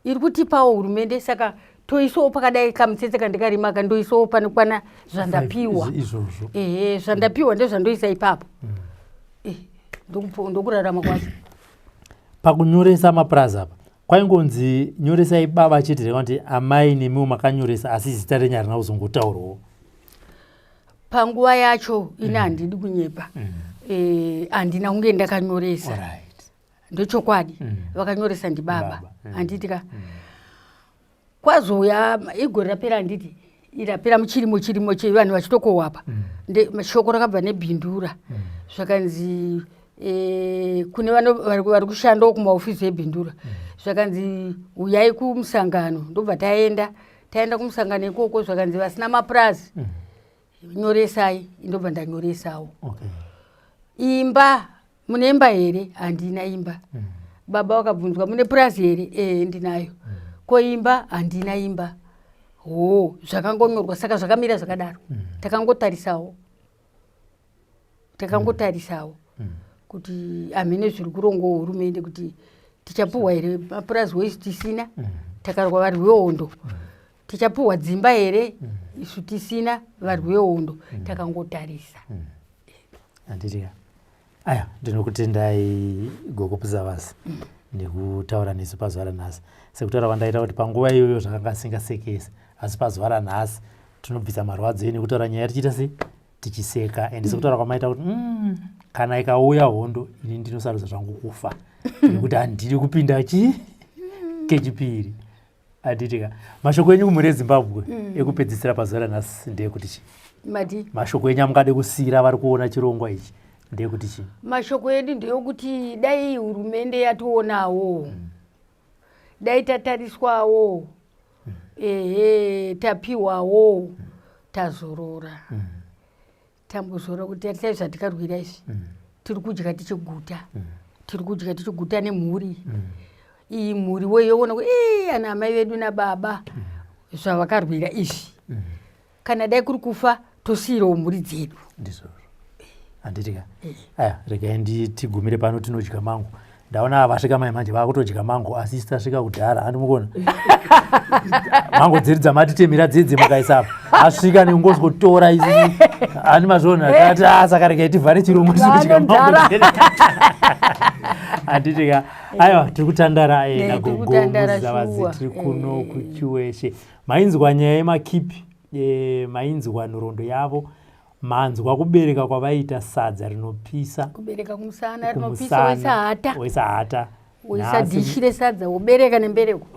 Speaker 1: Iri kutipa hurumende saka toisawo pakadai kamutsetse kandikarima kandoisawo panokwana zvandapiwa.
Speaker 2: Izvozvo.
Speaker 1: Zvandapiwa ndezvandoisa ipapo. Ndokurarama kwacho.
Speaker 2: Pakunyoresa mapurazi apa kwaingonzi nyoresai baba achiti kuti amai nemiwo makanyoresa asi zita renyu harina kuzongotaurwawo.
Speaker 1: Panguva yacho ine handidi kunyepa. Handina kunge ndakanyoresa. Ndochokwadi vakanyoresa ndibaba. Handitika kwazouya igore rapera handiti irapera muchirimo chevanhu vachitokohwa apa. Shoko rakabva nebhindura. Zvakanzi kune vari kushandawo kumaofisi ebhindura. Zvakanzi uyai kumusangano. Ndobva taenda kumusangano ikoko zvakanzi vasina mapurazi. Nyoresai. Ndobva ndanyoresawo. Imba mune imba here? Handina imba. Baba wakabvunzwa mune purazi here? Ndinayo. Ko imba? Handina imba. Zvakangonyorwa saka zvakamira zvakadaro. Takangotarisawo kuti amene zviri kurongwa hurumende kuti tichapuhwa here mapurazi wesu tisina. Takarwa vari vehondo. Tichapuhwa dzimba here isu tisina vari vehondo. Takangotarisa.
Speaker 2: Handitika. Aya, ndinokutendai Gogo Pusavazi nekutaura nesu pazuva ranhasi. Sekutaura kwandaita kuti panguva iyoyo zvakanga singasekesi, asi pazuva ranhasi tinobvisa marwadzo nekutaura nyaya tichiita sei tichiseka. Ende sekutaura kwamaita kuti kana ikauya hondo ini ndinosarudza zvangu kufa nekuti handidi kupinda kechipiri. Handitika. Mashoko enyu kumhuri yeZimbabwe ekupedzisira pazuva ranhasi ndeyekuti chi? Mashoko enyu amungade kusiyira vari kuona chirongwa ichi ndeyekuti chi?
Speaker 1: Mashoko edu ndeyokuti dai hurumende yationawo. Dai tatariswawo. Tapiwawo. Tazorora. Tambozora kuti atai zvatikarwira izvi. Tiri kudya tichiguta. Tiri kudya tichiguta nemhuri. Iyi mhuri weyoona kuti ana amai vedu nababa zvavakarwira izvi. Kana dai kuri kufa tosiyirawo mhuri dzedu.
Speaker 2: Ndizvo. Handitika. Aya, regai tigumire pano tinodya mango. Ndaona vasvika mai manje vakutodya mango asi sitasvika kudhara handimukuona. Mango dzedu dzamatitemera dzedze mukaisa apa. Asvika nekungozotora izi. Hani mazvona tati saka regai tivhare chiromo tikudya mango. Handitika. Aiwa tiri kutandara naGogo Pusavazi tiri kuno kuChiweshe. Mainzwa nyaya yemakipi, mainzwa nhoroondo yavo. Manzwa kubereka kwavaita sadza rinopisa.
Speaker 1: Kubereka kumusana rinopisa
Speaker 2: oisa hata.
Speaker 1: Oisa dishi resadza obereka nembereko.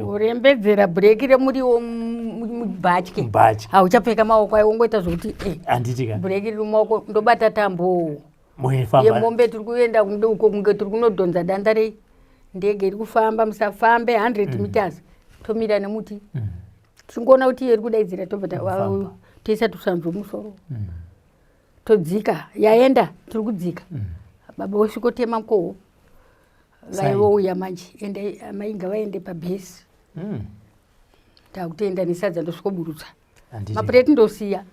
Speaker 1: Orembedzera bhureki remuriwo mubhatye. Hauchapfeka maoko ayo ongoita zvokuti
Speaker 2: handitika.
Speaker 1: Bhureki riri mumaoko ndobata tambo. Yemombe tiri kuenda uko kunge tiri kunodhonza danda ndege iri kufamba musafambe 100 meters. Tomira nemuti. Tingoona kuti iri kudaidzira tobva tesa tusanzwa musoro. Todzika yaenda tiri kudzika. Baba wesvikotema mukoho. Vaivouya manje ende amai ngavaende pabhesi. Takutenda nesadza ndosvikoburutsa. Mapureti ndosiya.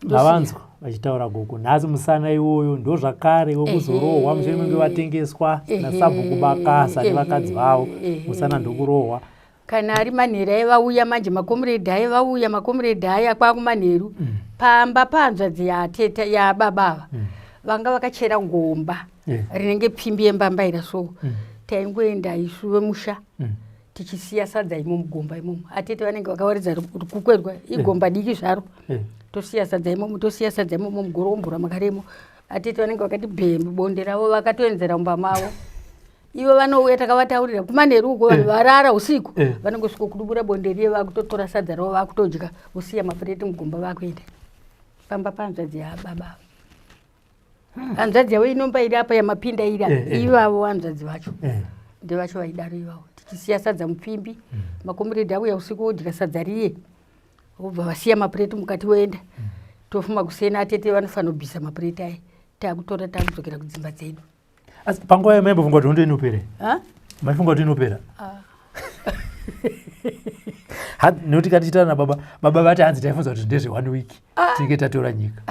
Speaker 2: Vavanzwa vachitaura Gogo nhasi musana iwoyo ndo zvakare wokuzorohwa mushure menge vatengeswa nasabhuku bakasa nevakadzi vavo. Musana ndokurohwa.
Speaker 1: Kana ari manheru aivauya manje makomuredhi aivauya makomuredhi aya kwakumanheru. Pamba panzvadzi yateta yababa vanga vakachera ngomba rinenge pimbi yembambaira so. Taingoenda isu vemusha tichisiya sadza imo mugomba imomo. Atete vanenge vakawaridza kukwerwa igomba diki zvaro. Tosiya sadza imomo tosiya sadza imomo mugorombora makaremo. Atete vanenge vakati bhembe bonde ravo vakatoenzera mumba mavo. Ivo vanouya takavataurira kumanheru uko varara usiku vanongosvika kudubura bonde riye vakutotora sadza ravo vakutodya vosiya mapureti mugomba vakuenda. Pamba panzvadzi yababa. Hanzvadzi yavo inomba iri apa yamapinda iri ivavo hanzvadzi vacho. Ndevacho vaidaro ivavo. tisiya sadza mupfimbi makomiredhi auya usiku odhira sadza riye obva vasiya mapureti mukati woenda tofuma kusena atete vanofanira kubvisa mapureti aya takutora takudzokera kudzimba dzedu.
Speaker 2: Asi panguva iyo maimbofunga kuti hondo inopera? Maifunga kuti inopera? Nekuti katiitana nababa vati hanzi taifunza kuti ndezve 1 week tinenge tatora nyika.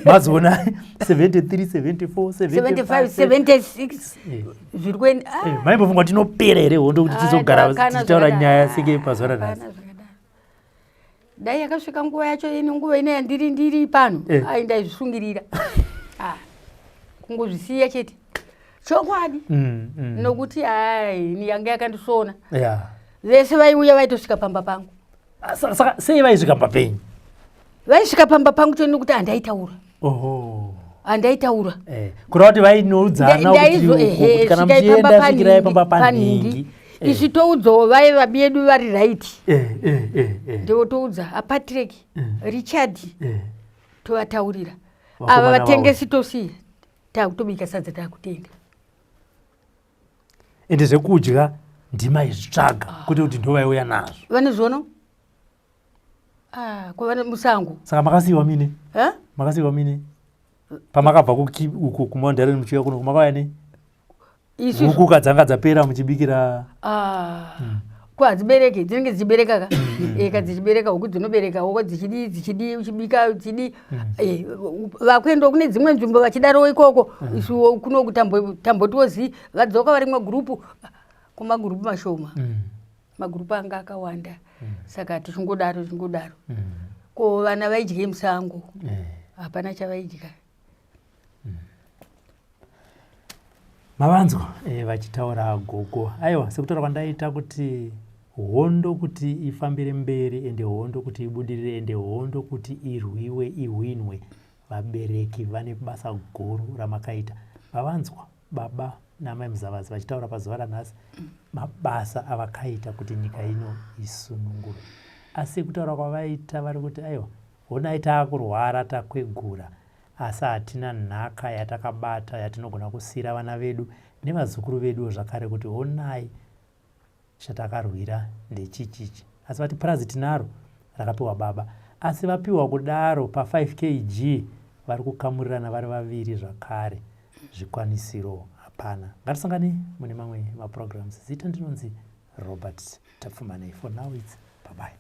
Speaker 2: Mazoona 73, 74, 75,
Speaker 1: 76 zviri kuenda.
Speaker 2: Maimbofunga kuti inopera here hondo kuti tizogara tichitaura nyaya senge pazuva ranhasi?
Speaker 1: Dai yakasvika nguva yacho ini nguva ina yandiri pano ndaizvisungirira kungozvisiya chete chokwadi nokuti ini yanga yakandisona vese vaiuya vaitosvika pamba pangu.
Speaker 2: Saka sei vaisvika pamba penyu?
Speaker 1: Vaisvika pamba pangu choni kuti handaitaura. Handaitaura
Speaker 2: kureva kuti vainoudzana kuti kana muchienda svikirai pamba panhingi
Speaker 1: isu toudzawo vai vabedu vari raiti ndivo toudza apatreki Richard tovataurira ava vatengesi tosiya takutobika sadza takutenda
Speaker 2: ende zvekudya ndimaizvitsvaga kuti ndovaiuya nazvo
Speaker 1: vanozvono kwavana musango.
Speaker 2: Saka makasiyiwa mine? Makasiyiwa mine pamakabva uko kumaundareni muchiuya kuno kumakauya nei? Huku kadzanga dzapera muchibikira?
Speaker 1: Kwadzibereke dzinenge dzichibereka ka kadzichibereka huku dzinobereka huku dzichidi uchibika uchidi vakuenda kune dzimwe nzvimbo vachidaro ikoko isu kuno tambotozi vadzoka vari mugrupu kumagurupu mashoma magurupu anga akawanda saka tichingodaro ko vana vaidye musango hapana chavaidya.
Speaker 2: Mavanzwa vachitaura gogo. Aiwa, sekutaura kwandaita kuti hondo kuti ifambire mberi ende hondo kuti ibudirire ende hondo kuti irwiwe ihwinwe vabereki vane basa guru ramakaita. Mavanzwa baba namai Muzavazi vachitaura pazuva ranhasi mabasa avakaita kuti nyika ino isunungure. Asi kutaura kwavaita vari kuti aiwa honai taakurwara takwegura asi hatina nhaka yatakabata yatinogona kusiyira vana vedu nevazukuru vedu zvakare kuti honai chatakarwira ndechichichi. Asi vati purazi tinaro rakapiwa baba asi vapiwa kudaro pa5 kg vari kukamurirana vari vaviri zvakare zvikwanisiro hapana. Ngatisangane mune mamwe maprograms. Zita ndinonzi Robert Tapfumanei. For now it's bye bye.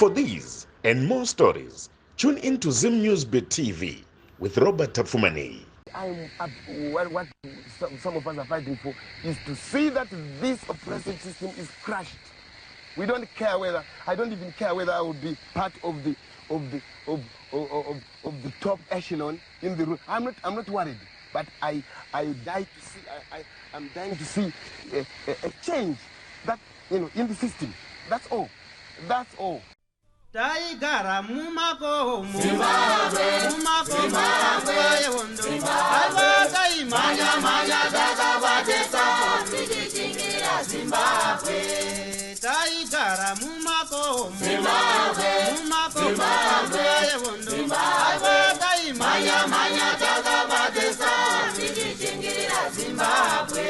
Speaker 5: For these and more stories, tune into Zim Newsbeat TV with Robert Tafumani.
Speaker 3: What some of us are fighting for is to see that this oppressive system is crushed. We don't care whether, I don't even care whether I would be part of the top echelon in the room. I'm not worried, but I'm dying to see a change that, you know, in the system. That's all. That's all.
Speaker 4: Taigara mumako Zimbabwe yondo alwaka imanya manya daga batesa tikichingira Zimbabwe taigara mumako Zimbabwe yondo alwaka imanya manya daga batesa tikichingira Zimbabwe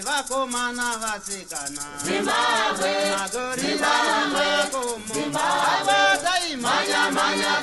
Speaker 4: vakomana vasikana Zimbabwe magorila mumako Zimbabwe manya